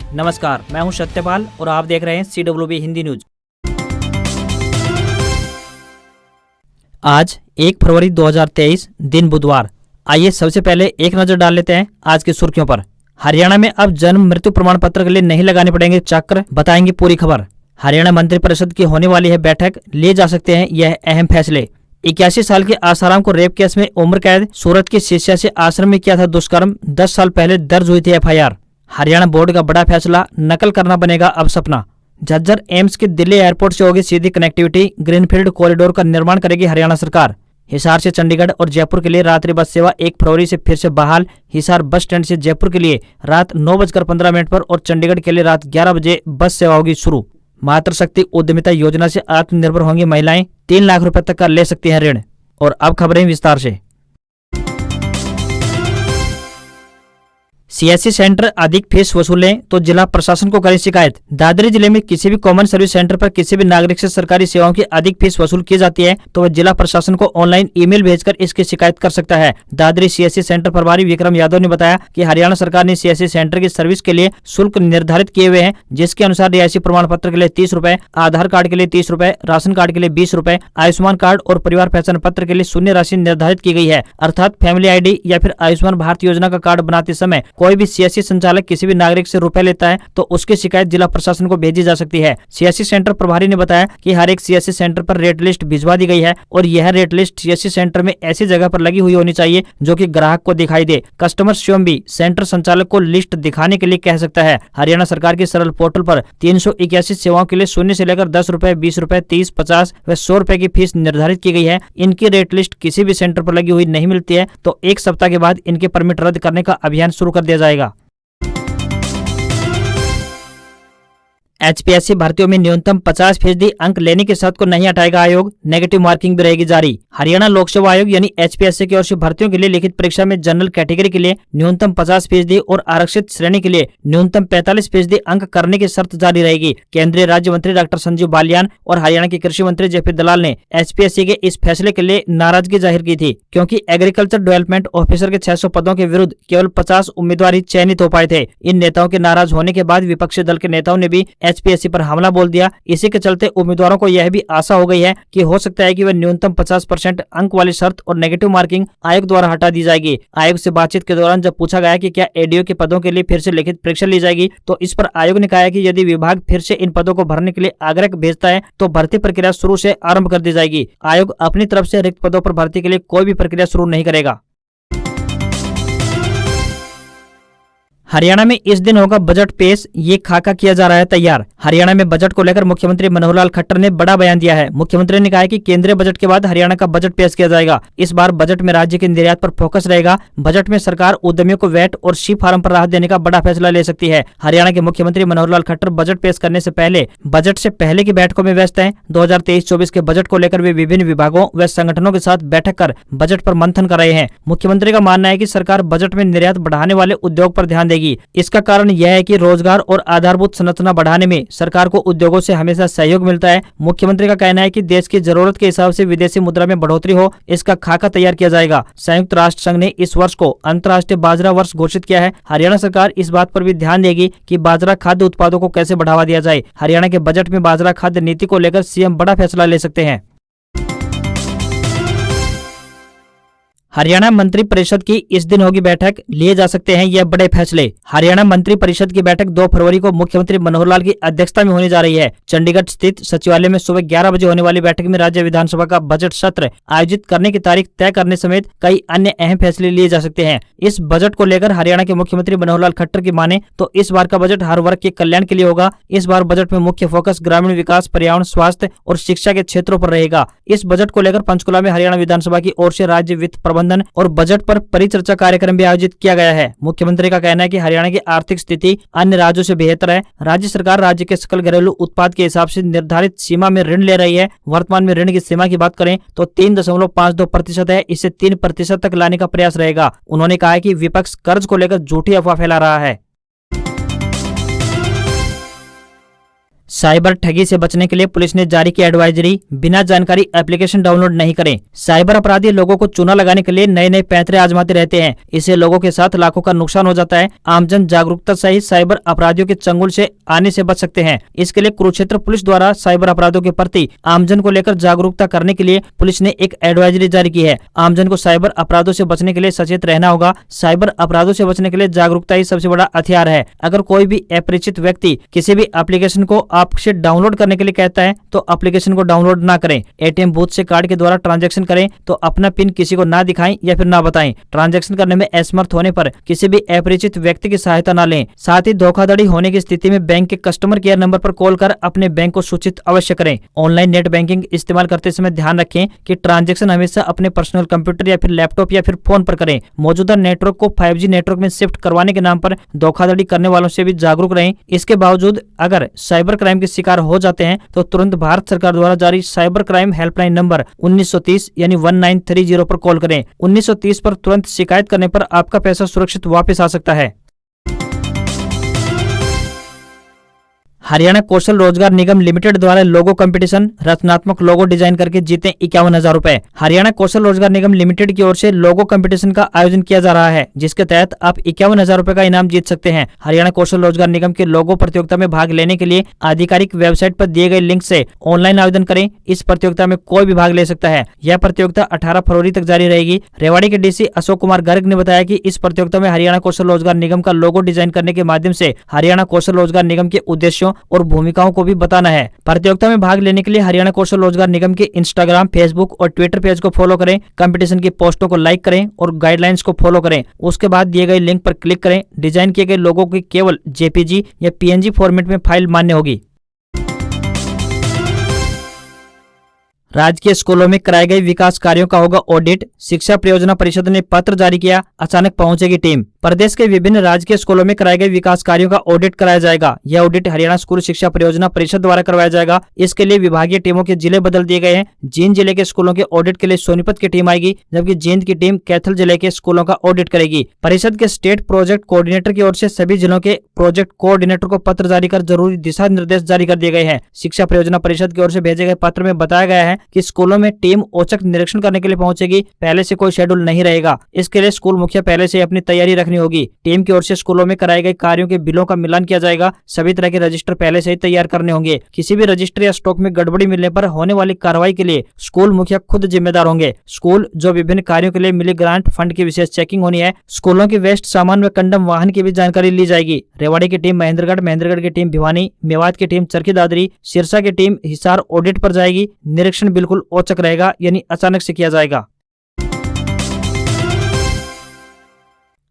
नमस्कार, मैं हूं सत्यपाल और आप देख रहे हैं CWB हिंदी न्यूज। आज 1 फरवरी 2023 दिन बुधवार। आइए सबसे पहले एक नजर डाल लेते हैं आज की सुर्खियों पर। हरियाणा में अब जन्म मृत्यु प्रमाण पत्र के लिए नहीं लगाने पड़ेंगे चक्र, बताएंगे पूरी खबर। हरियाणा मंत्रिपरिषद की होने वाली है बैठक, लिए जा सकते हैं यह अहम फैसले। 81 साल के आसाराम को रेप केस में उम्र कैद, सूरत की शिष्या से आश्रम में किया था दुष्कर्म, 10 साल पहले दर्ज हुई थी FIR। हरियाणा बोर्ड का बड़ा फैसला, नकल करना बनेगा अब सपना। झज्जर एम्स की दिल्ली एयरपोर्ट से होगी सीधी कनेक्टिविटी, ग्रीनफील्ड कॉरिडोर का निर्माण करेगी हरियाणा सरकार। हिसार से चंडीगढ़ और जयपुर के लिए रात्रि बस सेवा 1 फरवरी से फिर से बहाल। हिसार बस स्टैंड से जयपुर के लिए रात 9:15 पर और चंडीगढ़ के लिए रात 11 बजे बस सेवा होगी शुरू। मातृशक्ति उद्यमिता योजना से आत्मनिर्भर होंगी महिलाएं, 3 लाख रुपए तक का ले सकती हैं ऋण। और अब खबरें विस्तार से। CSC सेंटर अधिक फीस वसूलें तो जिला प्रशासन को करें शिकायत। दादरी जिले में किसी भी कॉमन सर्विस सेंटर पर किसी भी नागरिक से सरकारी सेवाओं की अधिक फीस वसूल की जाती है तो वह जिला प्रशासन को ऑनलाइन ईमेल भेजकर इसकी शिकायत कर सकता है। दादरी CSC सेंटर प्रभारी विक्रम यादव ने बताया कि हरियाणा सरकार ने CSC सेंटर की सर्विस के लिए शुल्क निर्धारित किए हुए हैं, जिसके अनुसार रिहायशी प्रमाण पत्र के लिए 30 रुपए, आधार कार्ड के लिए 30 रुपए, राशन कार्ड के लिए 20 रुपए, आयुष्मान कार्ड और परिवार पहचान पत्र के लिए शून्य राशि निर्धारित की गई है। अर्थात फैमिली ID या फिर आयुष्मान भारत योजना का कार्ड बनाते समय कोई भी CSC संचालक किसी भी नागरिक से रुपए लेता है तो उसकी शिकायत जिला प्रशासन को भेजी जा सकती है। CSC सेंटर प्रभारी ने बताया कि हर एक CSC सेंटर पर रेट लिस्ट भिजवा दी गई है और यह रेट लिस्ट CSC सेंटर में ऐसी जगह पर लगी हुई होनी चाहिए जो कि ग्राहक को दिखाई दे। कस्टमर स्वयं भी सेंटर संचालक को लिस्ट दिखाने के लिए कह सकता है। हरियाणा सरकार की सरल पोर्टल पर 381 सेवाओं के लिए शून्य से लेकर 10 रुपए, 20 रुपए, 30, 50 व 100 रुपए की फीस निर्धारित की गई है। इनकी रेट लिस्ट किसी भी सेंटर पर लगी हुई नहीं मिलती है तो 1 सप्ताह के बाद इनके परमिट रद्द करने का अभियान शुरू कर दिया जाएगा। HPSC भर्तियों में न्यूनतम 50% अंक लेने की शर्त को नहीं हटाएगा आयोग, नेगेटिव मार्किंग भी रहेगी जारी। हरियाणा लोक सेवा आयोग यानी HPSC की ओर से भर्तियों के लिए लिखित परीक्षा में जनरल कैटेगरी के लिए न्यूनतम 50% और आरक्षित श्रेणी के लिए न्यूनतम 45% अंक करने की शर्त जारी रहेगी। केंद्रीय राज्य मंत्री डॉक्टर संजीव बालियान और हरियाणा के कृषि मंत्री JP दलाल ने HPSC के इस फैसले के लिए नाराजगी जाहिर की थी, क्योंकि एग्रीकल्चर डेवलपमेंट ऑफिसर के 600 पदों के विरुद्ध केवल 50 उम्मीदवार ही चयनित हो पाए थे। इन नेताओं के नाराज होने के बाद विपक्षी दल के नेताओं ने भी HPSC पर हमला बोल दिया। इसी के चलते उम्मीदवारों को यह भी आशा हो गई है कि हो सकता है कि वह न्यूनतम 50% अंक वाली शर्त और नेगेटिव मार्किंग आयोग द्वारा हटा दी जाएगी। आयोग से बातचीत के दौरान जब पूछा गया कि क्या ADO के पदों के लिए फिर से लिखित परीक्षा ली जाएगी तो इस पर आयोग ने कहा है कि यदि विभाग फिर से इन पदों को भरने के लिए आग्रह भेजता है तो भर्ती प्रक्रिया शुरू से आरंभ कर दी जाएगी। आयोग अपनी तरफ से रिक्त पदों पर भर्ती के लिए कोई भी प्रक्रिया शुरू नहीं करेगा। हरियाणा में इस दिन होगा बजट पेश, ये खाका किया जा रहा है तैयार। हरियाणा में बजट को लेकर मुख्यमंत्री मनोहर लाल खट्टर ने बड़ा बयान दिया है। मुख्यमंत्री ने कहा है कि केंद्रीय बजट के बाद हरियाणा का बजट पेश किया जाएगा। इस बार बजट में राज्य के निर्यात पर फोकस रहेगा। बजट में सरकार उद्यमियों को वैट और शी फार्म पर राहत देने का बड़ा फैसला ले सकती है। हरियाणा के मुख्यमंत्री मनोहर लाल खट्टर बजट पेश करने से पहले बजट से पहले की बैठकों में व्यस्त हैं। 2023-24 के बजट को लेकर वे विभिन्न विभागों व संगठनों के साथ बैठक कर बजट पर मंथन कर रहे हैं। मुख्यमंत्री का मानना है कि सरकार बजट में निर्यात बढ़ाने वाले उद्योग पर ध्यान देगी। इसका कारण यह है कि रोजगार और आधारभूत संरचना बढ़ाने में सरकार को उद्योगों से हमेशा सहयोग मिलता है। मुख्यमंत्री का कहना है कि देश की जरूरत के हिसाब से विदेशी मुद्रा में बढ़ोतरी हो, इसका खाका तैयार किया जाएगा। संयुक्त राष्ट्र संघ ने इस वर्ष को अंतर्राष्ट्रीय बाजरा वर्ष घोषित किया है। हरियाणा सरकार इस बात पर भी ध्यान देगी कि बाजरा खाद्य उत्पादों को कैसे बढ़ावा दिया जाए। हरियाणा के बजट में बाजरा खाद्य नीति को लेकर CM बड़ा फैसला ले सकते हैं। हरियाणा मंत्री परिषद की इस दिन होगी बैठक, लिए जा सकते हैं यह बड़े फैसले। हरियाणा मंत्री परिषद की बैठक 2 फरवरी को मुख्यमंत्री मनोहर लाल की अध्यक्षता में होने जा रही है। चंडीगढ़ स्थित सचिवालय में सुबह 11 बजे होने वाली बैठक में राज्य विधानसभा का बजट सत्र आयोजित करने की तारीख तय करने समेत कई अन्य अहम फैसले लिए जा सकते हैं। इस बजट को लेकर हरियाणा के मुख्यमंत्री मनोहर लाल खट्टर की माने तो इस बार का बजट हर वर्ग के कल्याण के लिए होगा। इस बार बजट में मुख्य फोकस ग्रामीण विकास, पर्यावरण, स्वास्थ्य और शिक्षा के क्षेत्रों पर रहेगा। इस बजट को लेकर पंचकुला में हरियाणा विधानसभा की ओर से राज्य वित्त प्रबंधन और बजट पर परिचर्चा कार्यक्रम भी आयोजित किया गया है। मुख्यमंत्री का कहना है कि हरियाणा की आर्थिक स्थिति अन्य राज्यों से बेहतर है। राज्य सरकार राज्य के सकल घरेलू उत्पाद के हिसाब से निर्धारित सीमा में ऋण ले रही है। वर्तमान में ऋण की सीमा की बात करें तो 3.52% है, इसे 3% तक लाने का प्रयास रहेगा। उन्होंने कहा है कि विपक्ष कर्ज को लेकर झूठी अफवाह फैला रहा है। साइबर ठगी से बचने के लिए पुलिस ने जारी की एडवाइजरी, बिना जानकारी एप्लीकेशन डाउनलोड नहीं करें। साइबर अपराधी लोगों को चूना लगाने के लिए नए नए पैंतरे आजमाते रहते हैं। इससे लोगों के साथ लाखों का नुकसान हो जाता है। आमजन जागरूकता से ही साइबर अपराधियों के चंगुल से आने से बच सकते हैं। इसके लिए कुरुक्षेत्र पुलिस द्वारा साइबर अपराधों के प्रति आमजन को लेकर जागरूकता करने के लिए पुलिस ने एक एडवाइजरी जारी की है। आमजन को साइबर अपराधों से बचने के लिए सचेत रहना होगा। साइबर अपराधों से बचने के लिए जागरूकता ही सबसे बड़ा हथियार है। अगर कोई भी अपरिचित व्यक्ति किसी भी एप्लीकेशन को आपसे डाउनलोड करने के लिए कहता है तो एप्लीकेशन को डाउनलोड ना करें। एटीएम बूथ से कार्ड के द्वारा ट्रांजैक्शन करें तो अपना पिन किसी को ना दिखाएं या फिर ना बताएं। ट्रांजैक्शन करने में असमर्थ होने पर किसी भी अपरिचित व्यक्ति की सहायता ना लें। साथ ही धोखाधड़ी होने की स्थिति में बैंक के कस्टमर केयर नंबर पर कॉल कर अपने बैंक को सूचित अवश्य करें। ऑनलाइन नेट बैंकिंग इस्तेमाल करते समय ध्यान रखें कि ट्रांजैक्शन हमेशा अपने पर्सनल कंप्यूटर या फिर लैपटॉप या फिर फोन पर करें। मौजूदा नेटवर्क को 5G नेटवर्क में शिफ्ट करवाने के नाम पर धोखाधड़ी करने वालों से भी जागरूक रहें। इसके बावजूद अगर साइबर क्राइम के शिकार हो जाते हैं तो तुरंत भारत सरकार द्वारा जारी साइबर क्राइम हेल्पलाइन नंबर 1930 यानी 1930 पर कॉल करें। 1930 पर तुरंत शिकायत करने पर आपका पैसा सुरक्षित वापस आ सकता है। हरियाणा कौशल रोजगार निगम लिमिटेड द्वारा लोगो कंपटीशन, रचनात्मक लोगो डिजाइन करके जीते 51,000 रुपए। हरियाणा कौशल रोजगार निगम लिमिटेड की ओर से लोगो कंपटीशन का आयोजन किया जा रहा है, जिसके तहत आप 51,000 रुपए का इनाम जीत सकते हैं। हरियाणा कौशल रोजगार निगम के लोगो प्रतियोगिता में भाग लेने के लिए आधिकारिक वेबसाइट पर दिए गए लिंक से ऑनलाइन आवेदन करें। इस प्रतियोगिता में कोई भी भाग ले सकता है। यह प्रतियोगिता 18 फरवरी तक जारी रहेगी। रेवाड़ी के डीसी अशोक कुमार गर्ग ने बताया कि इस प्रतियोगिता में हरियाणा कौशल रोजगार निगम का लोगो डिजाइन करने के माध्यम से हरियाणा कौशल रोजगार निगम के उद्देश्यों और भूमिकाओं को भी बताना है। प्रतियोगिता में भाग लेने के लिए हरियाणा कौशल रोजगार निगम के इंस्टाग्राम, फेसबुक और ट्विटर पेज को फॉलो करें। कंपटीशन की पोस्टों को लाइक करें और गाइडलाइंस को फॉलो करें। उसके बाद दिए गए लिंक पर क्लिक करें। डिजाइन किए गए लोगों की केवल JPG या PNG फॉर्मेट में फाइल मान्य होगी। राजकीय स्कूलों में कराए गए विकास कार्यों का होगा ऑडिट। शिक्षा परियोजना परिषद ने पत्र जारी किया, अचानक पहुंचेगी टीम। प्रदेश के विभिन्न राजकीय स्कूलों में कराए गए विकास कार्यों का ऑडिट कराया जाएगा। यह ऑडिट हरियाणा स्कूल शिक्षा परियोजना परिषद द्वारा करवाया जाएगा। इसके लिए विभागीय टीमों के जिले बदल दिए गए हैं। जींद जिले के स्कूलों के ऑडिट के लिए सोनीपत की टीम आएगी, जबकि जींद की टीम कैथल जिले के स्कूलों का ऑडिट करेगी। परिषद के स्टेट प्रोजेक्ट कोऑर्डिनेटर की ओर से सभी जिलों के प्रोजेक्ट कोऑर्डिनेटर को पत्र जारी कर जरूरी दिशा निर्देश जारी कर दिए गए हैं। शिक्षा परियोजना परिषद की ओर से भेजे गए पत्र में बताया गया है कि स्कूलों में टीम औचक निरीक्षण करने के लिए पहुंचेगी। पहले से कोई शेड्यूल नहीं रहेगा। इसके लिए स्कूल मुखिया पहले से अपनी तैयारी रखनी होगी। टीम की ओर से स्कूलों में कराए गए कार्यों के बिलों का मिलान किया जाएगा। सभी तरह के रजिस्टर पहले से ही तैयार करने होंगे। किसी भी रजिस्टर या स्टॉक में गड़बड़ी मिलने पर होने वाली कार्रवाई के लिए स्कूल मुखिया खुद जिम्मेदार होंगे। स्कूल जो विभिन्न कार्यों के लिए मिली ग्रांट फंड की विशेष चेकिंग होनी है। स्कूलों की वेस्ट सामान व कंडम वाहन की भी जानकारी ली जाएगी। रेवाड़ी की टीम महेंद्रगढ़ की टीम भिवानी, मेवात की टीम चरखी दादरी, सिरसा की टीम हिसार ऑडिट पर जाएगी। निरीक्षण बिल्कुल औचक रहेगा, यानी अचानक से किया जाएगा।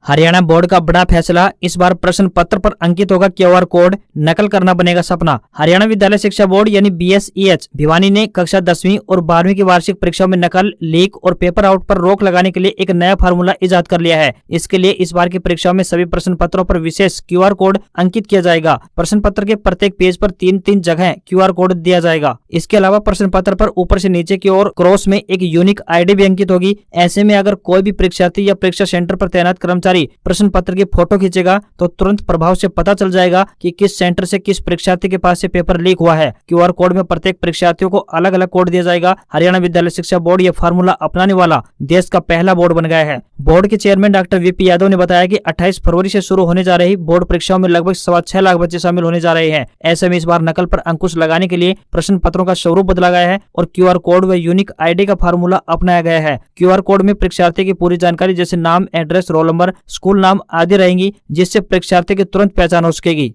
हरियाणा बोर्ड का बड़ा फैसला, इस बार प्रश्न पत्र पर अंकित होगा QR कोड, नकल करना बनेगा सपना। हरियाणा विद्यालय शिक्षा बोर्ड यानी BSEH भिवानी ने कक्षा 10वीं और 12वीं की वार्षिक परीक्षाओं में नकल, लीक और पेपर आउट पर रोक लगाने के लिए एक नया फार्मूला इजाद कर लिया है। इसके लिए इस बार की परीक्षाओं में सभी प्रश्न पत्रों पर विशेष QR कोड अंकित किया जाएगा। प्रश्न पत्र के प्रत्येक पेज पर 3-3 जगह QR कोड दिया जाएगा। इसके अलावा प्रश्न पत्र पर ऊपर से नीचे की ओर क्रॉस में एक यूनिक ID भी अंकित होगी। ऐसे में अगर कोई भी परीक्षार्थी या परीक्षा सेंटर पर तैनात कर्मचारी प्रश्न पत्र की फोटो खींचेगा तो तुरंत प्रभाव से पता चल जाएगा कि किस सेंटर से किस परीक्षार्थी के पास से पेपर लीक हुआ है। QR कोड में प्रत्येक परीक्षार्थियों को अलग अलग कोड दिया जाएगा। हरियाणा विद्यालय शिक्षा बोर्ड यह फार्मूला अपनाने वाला देश का पहला बोर्ड बन गया है। बोर्ड के चेयरमैन डॉक्टर VP यादव ने बताया कि 28 फरवरी से शुरू होने जा रही बोर्ड परीक्षाओं में लगभग 6.25 लाख बच्चे शामिल होने जा रहे हैं। ऐसे में इस बार नकल पर अंकुश लगाने के लिए प्रश्न पत्रों का स्वरूप बदला गया है और QR कोड व यूनिक ID का फार्मूला अपनाया गया है। QR कोड में परीक्षार्थी की पूरी जानकारी जैसे नाम, एड्रेस, रोल नंबर, स्कूल नाम आदि रहेंगी, जिससे परीक्षार्थी की तुरंत पहचान हो सकेगी।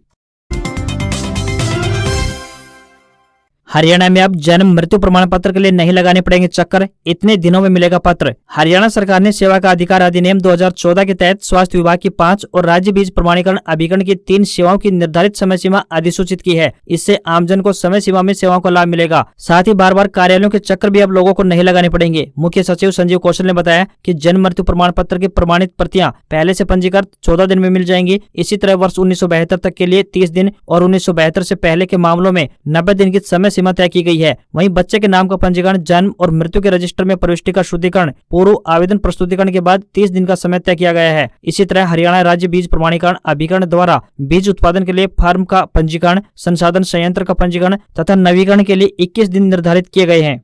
हरियाणा में अब जन्म मृत्यु प्रमाण पत्र के लिए नहीं लगाने पड़ेंगे चक्कर, इतने दिनों में मिलेगा पत्र। हरियाणा सरकार ने सेवा का अधिकार अधिनियम 2014 के तहत स्वास्थ्य विभाग की 5 और राज्य बीज प्रमाणीकरण अभिकरण की 3 सेवाओं की निर्धारित समय सीमा अधिसूचित की है। इससे आमजन को समय सीमा में सेवाओं का लाभ मिलेगा। साथ ही बार बार कार्यालयों के चक्कर भी अब लोगों को नहीं लगाने पड़ेंगे। मुख्य सचिव संजीव कौशल ने बताया कि जन्म मृत्यु प्रमाण पत्र की प्रमाणित प्रतियां पहले से पंजीकृत 14 दिन में मिल जाएंगी। इसी तरह वर्ष 1972 तक के लिए 30 दिन और 1972 से पहले के मामलों में 90 दिन की समय सीमा तय की गई है। वहीं बच्चे के नाम का पंजीकरण, जन्म और मृत्यु के रजिस्टर में प्रविष्टि का शुद्धिकरण पूर्व आवेदन प्रस्तुतिकरण के बाद 30 दिन का समय तय किया गया है। इसी तरह हरियाणा राज्य बीज प्रमाणीकरण अभिकरण द्वारा बीज उत्पादन के लिए फार्म का पंजीकरण, संसाधन संयंत्र का पंजीकरण तथा नवीकरण के लिए 21 दिन निर्धारित किए गए हैं।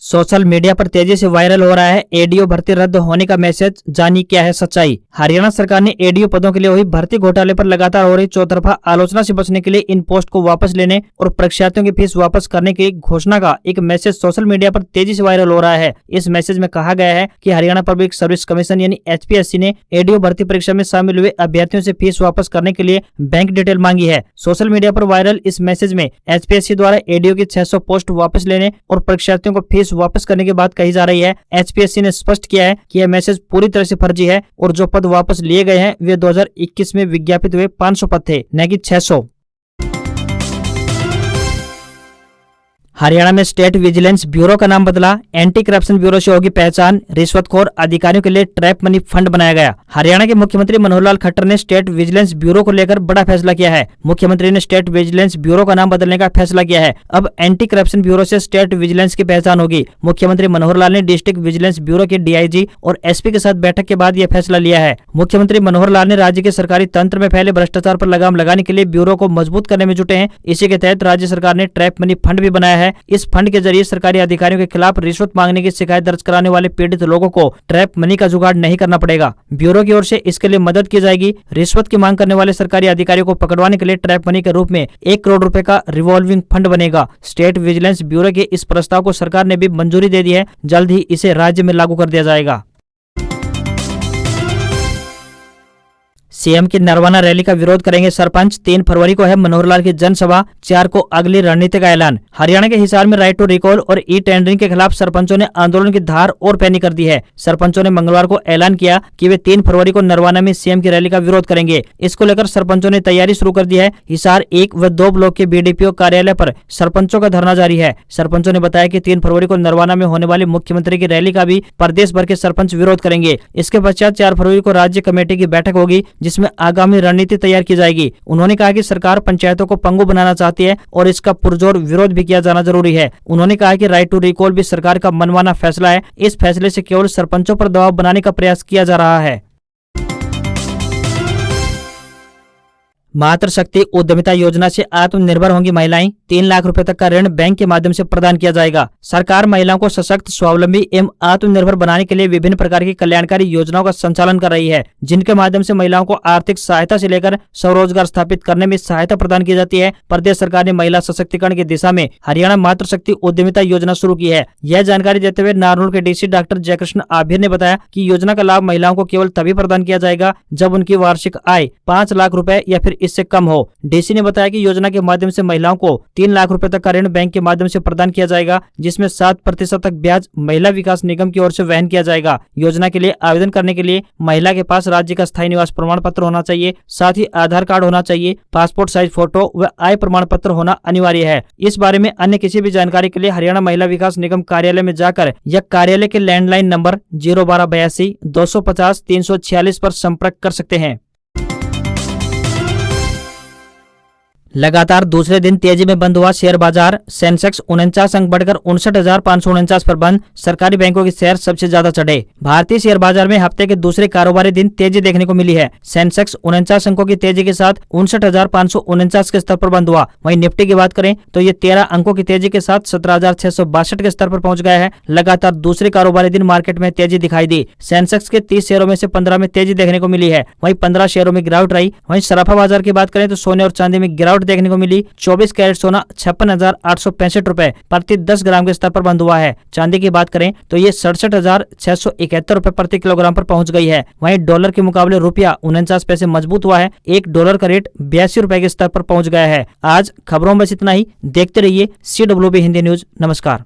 सोशल मीडिया पर तेजी से वायरल हो रहा है एडीओ भर्ती रद्द होने का मैसेज, जानी क्या है सच्चाई। हरियाणा सरकार ने एडीओ पदों के लिए हुई भर्ती घोटाले पर लगातार हो रही चौतरफा आलोचना से बचने के लिए इन पोस्ट को वापस लेने और परीक्षार्थियों की फीस वापस करने की घोषणा का एक मैसेज सोशल मीडिया पर तेजी से वायरल हो रहा है। इस मैसेज में कहा गया है कि हरियाणा पब्लिक सर्विस कमीशन यानी HPSC ने एडीओ भर्ती परीक्षा में शामिल हुए अभ्यर्थियों से फीस वापस करने के लिए बैंक डिटेल मांगी है। सोशल मीडिया पर वायरल इस मैसेज में HPSC द्वारा एडीओ की 600 पोस्ट वापस लेने और परीक्षार्थियों को फीस वापस करने की बात कही जा रही है। HPSC ने स्पष्ट किया है कि यह मैसेज पूरी तरह से फर्जी है और जो पद वापस लिए गए हैं वे 2021 में विज्ञापित हुए 500 पद थे, न कि 600। हरियाणा में स्टेट विजिलेंस ब्यूरो का नाम बदला, एंटी करप्शन ब्यूरो से होगी पहचान, रिश्वतखोर अधिकारियों के लिए ट्रैप मनी फंड बनाया गया। हरियाणा के मुख्यमंत्री मनोहर लाल खट्टर ने स्टेट विजिलेंस ब्यूरो को लेकर बड़ा फैसला किया है। मुख्यमंत्री ने स्टेट विजिलेंस ब्यूरो का नाम बदलने का फैसला किया है। अब एंटी करप्शन ब्यूरो से स्टेट विजिलेंस की पहचान होगी। मुख्यमंत्री मनोहर लाल ने डिस्ट्रिक्ट विजिलेंस ब्यूरो के DIG और SP के साथ बैठक के बाद यह फैसला लिया है। मुख्यमंत्री मनोहर लाल ने राज्य के सरकारी तंत्र में फैले भ्रष्टाचार पर लगाम लगाने के लिए ब्यूरो को मजबूत करने में जुटे हैं। इसी के तहत राज्य सरकार ने ट्रैप मनी फंड भी बनाया है। इस फंड के जरिए सरकारी अधिकारियों के खिलाफ रिश्वत मांगने की शिकायत दर्ज कराने वाले पीड़ित लोगों को ट्रैप मनी का जुगाड़ नहीं करना पड़ेगा। ब्यूरो की ओर से इसके लिए मदद की जाएगी। रिश्वत की मांग करने वाले सरकारी अधिकारियों को पकड़वाने के लिए ट्रैप मनी के रूप में 1 करोड़ रुपए का रिवॉल्विंग फंड बनेगा। स्टेट विजिलेंस ब्यूरो के इस प्रस्ताव को सरकार ने भी मंजूरी दे दी है। जल्द ही इसे राज्य में लागू कर दिया जाएगा। सीएम की नरवाना रैली का विरोध करेंगे सरपंच, 3 फरवरी को है मनोहर लाल की जनसभा, 4 को अगली रणनीति का ऐलान। हरियाणा के हिसार में राइट टू रिकॉल और ई टेंडरिंग के खिलाफ सरपंचों ने आंदोलन की धार और पैनी कर दी है। सरपंचों ने मंगलवार को ऐलान किया कि वे 3 फरवरी को नरवाना में सीएम की रैली का विरोध करेंगे। इसको लेकर सरपंचों ने तैयारी शुरू कर दी है। हिसार 1 व 2 ब्लॉक के BDPO कार्यालय पर सरपंचों का धरना जारी है। सरपंचों ने बताया कि 3 फरवरी को नरवाना में होने वाली मुख्यमंत्री की रैली का भी प्रदेश भर के सरपंच विरोध करेंगे। इसके पश्चात 4 फरवरी को राज्य कमेटी की बैठक होगी जिसमें आगामी रणनीति तैयार की जाएगी। उन्होंने कहा कि सरकार पंचायतों को पंगु बनाना चाहती है और इसका पुरजोर विरोध भी किया जाना जरूरी है। उन्होंने कहा कि राइट टू रिकॉल भी सरकार का मनमाना फैसला है। इस फैसले से केवल सरपंचों पर दबाव बनाने का प्रयास किया जा रहा है। मातृशक्ति उद्यमिता योजना से आत्मनिर्भर होंगी महिलाएं, 3 लाख रुपए तक का ऋण बैंक के माध्यम से प्रदान किया जाएगा। सरकार महिलाओं को सशक्त, स्वावलंबी एवं आत्मनिर्भर बनाने के लिए विभिन्न प्रकार की कल्याणकारी योजनाओं का संचालन कर रही है, जिनके माध्यम से महिलाओं को आर्थिक सहायता से लेकर स्वरोजगार स्थापित करने में सहायता प्रदान की जाती है। प्रदेश सरकार ने महिला सशक्तिकरण की दिशा में हरियाणा मातृशक्ति उद्यमिता योजना शुरू की है। यह जानकारी देते हुए नारनौल के DC डॉक्टर जयकृष्ण आभिर ने बताया कि योजना का लाभ महिलाओं को केवल तभी प्रदान किया जाएगा जब उनकी वार्षिक आय 5 लाख रुपए या फिर इससे कम हो। DC ने बताया कि योजना के माध्यम से महिलाओं को 3 लाख रुपए तक का ऋण बैंक के माध्यम से प्रदान किया जाएगा, जिसमें 7% तक ब्याज महिला विकास निगम की ओर से वहन किया जाएगा। योजना के लिए आवेदन करने के लिए महिला के पास राज्य का स्थायी निवास प्रमाण पत्र होना चाहिए, साथ ही आधार कार्ड होना चाहिए, पासपोर्ट साइज फोटो व आय प्रमाण पत्र होना अनिवार्य है। इस बारे में अन्य किसी भी जानकारी के लिए हरियाणा महिला विकास निगम कार्यालय में जाकर या कार्यालय के लैंडलाइन नंबर 01282 250 346 पर संपर्क कर सकते हैं। लगातार दूसरे दिन तेजी में बंद हुआ शेयर बाजार, सेंसेक्स 49 अंक बढ़कर 59,549 पर बंद। सरकारी बैंकों के शेयर सबसे ज्यादा चढ़े। भारतीय शेयर बाजार में हफ्ते के दूसरे कारोबारी दिन तेजी देखने को मिली है। सेंसेक्स 49 अंकों की तेजी के साथ 59,549 के स्तर पर बंद हुआ। वहीं निफ्टी की बात करें तो ये 13 अंकों की तेजी के साथ 17,662 के स्तर पर पहुंच गया है। लगातार दूसरे कारोबारी दिन मार्केट में तेजी दिखाई दी। सेंसेक्स के 30 शेयरों में से 15 में तेजी देखने को मिली है, वहीं 15 शेयरों में गिरावट रही। वहीं सराफा बाजार की बात करें तो सोने और चांदी में गिरावट देखने को मिली। 24 कैरेट सोना 56,865 रुपए प्रति 10 ग्राम के स्तर पर बंद हुआ है। चांदी की बात करें तो ये 67,671 रुपए प्रति किलोग्राम पर पहुंच गई है। वहीं डॉलर के मुकाबले रुपया 49 पैसे मजबूत हुआ है। $1 का रेट 82 रुपए के स्तर पर पहुंच गया है। आज खबरों में बस इतना ही। देखते रहिए CWB हिंदी न्यूज। नमस्कार।